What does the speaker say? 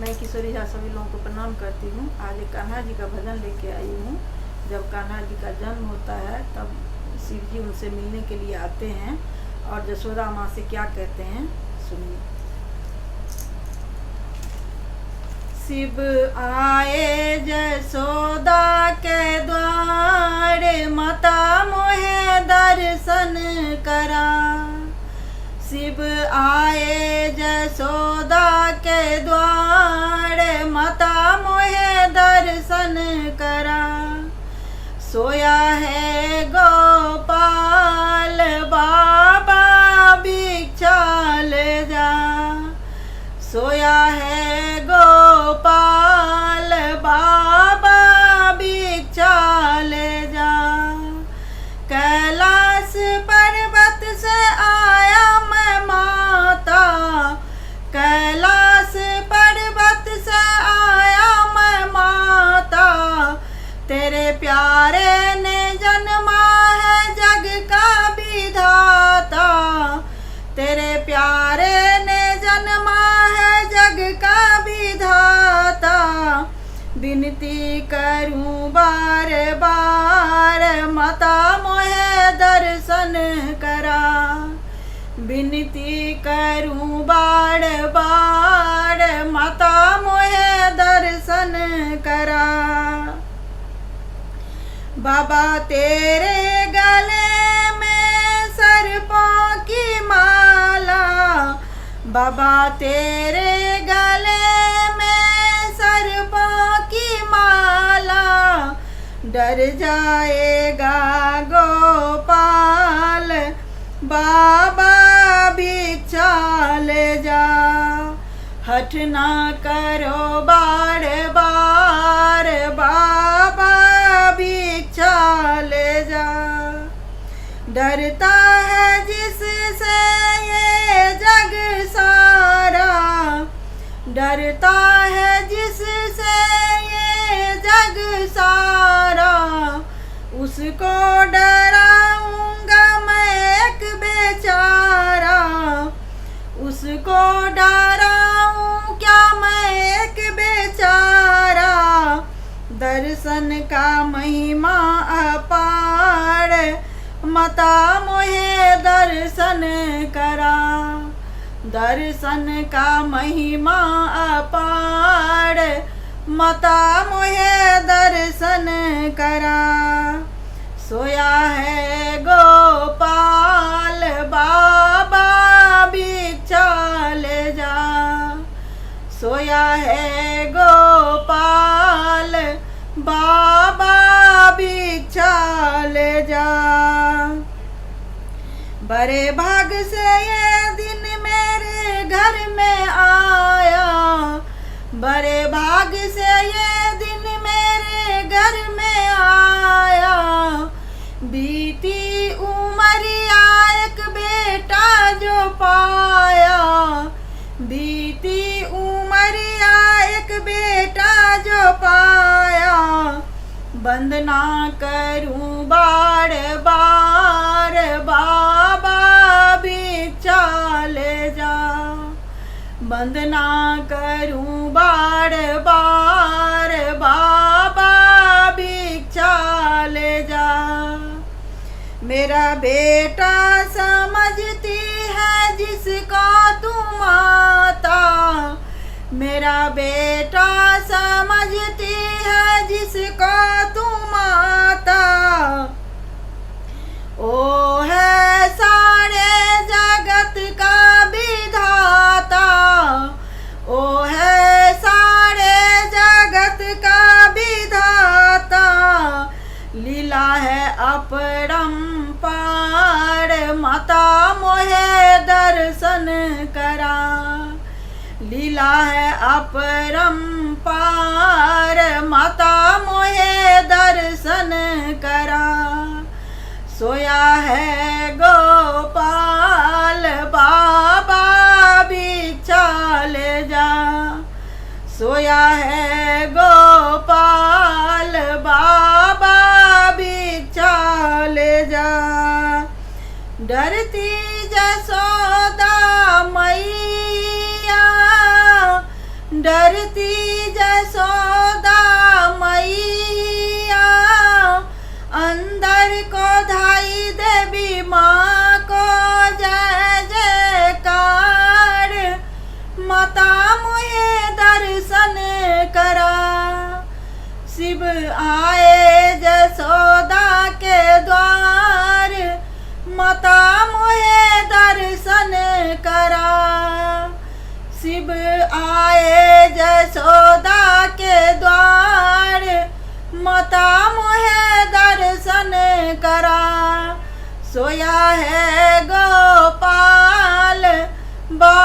मैं किशोरी झा सभी लोगों को प्रणाम करती हूँ। आज एक कान्हा जी का भजन लेके आई हूँ। जब कान्हा जी का जन्म होता है तब शिव जी उनसे मिलने के लिए आते हैं और जसोदा माँ से क्या कहते हैं सुनिए। शिव आए जसोदा के द्वार, माता मोहे दर्शन करा। शिव आए जसोदा के द्वार, माता मोहे दर्शन करा। सोया है गोपाल बाबा भिक्षा ले जा। सोया है गोपाल बाबा भिक्षा ले जा। कैलाश पर्वत से आया मैं माता, कैलाश पर्वत से आया मैं माता। तेरे प्यारे ने जन्मा है जग का विधाता। तेरे प्यारे ने जन्मा है जग का विधाता। विनती करूं बार बार, माता मोहे दर्शन करा। विनती करूं बार बार, माता मोहे दर्शन करा। बाबा तेरे गले में सर्पों की माला, बाबा तेरे गले में सर्पों की माला। डर जाएगा गोपाल बाबा भिक्षा ले जा। हठ ना करो बार बार, बाबा भिक्षा ले जा। डरता है जिससे ये जग सारा, डरता है जिससे ये जग सारा। उसको डराऊंगा मैं एक बेचारा, उसको डराऊं क्या मैं एक बेचारा। दर्शन का महिमा अपार, माता मोहे दर्शन करा। दर्शन का महिमा अपार, माता मोहे दर्शन करा। सोया है गोपाल बाबा भिक्षा ले जा। सोया है गोपाल बाबा भिक्षा ले जा। बड़े भाग से ये दिन मेरे घर में आया, बड़े भाग से ये दिन मेरे घर में आया। बीती उमरिया एक बेटा जो पाया, बीती उमरिया एक बेटा जो पाया। वंदना करूं बार बार, बाबा भिक्षा ले जा। वंदना करूं बार बार, बाबा भिक्षा ले जा। मेरा बेटा समझती है जिसको तू माता, मेरा बेटा समझती है जिसको तू माता। ओ है सारे जगत का विधाता, ओ है सारे जगत का विधाता। लीला है अपरंपार, माता मोहे दर्शन करा। लीला है अपरंपार, माता मोहे दर्शन करा। सोया है गोपाल बाबा भिक्षा ले जा। सोया है गोपाल बाबा भिक्षा ले जा। डरती जसोदा मैया डरती जसोदा मैया अंदर को धाई देवी माँ को जय जयकार। माता मुहे दर्शन करा शिव आए जसोदा के द्वार। माता मुहे दर्शन करा शिव आए जसोदा के द्वार। माता मुहे दर्शन करा सोया है गोपाल बा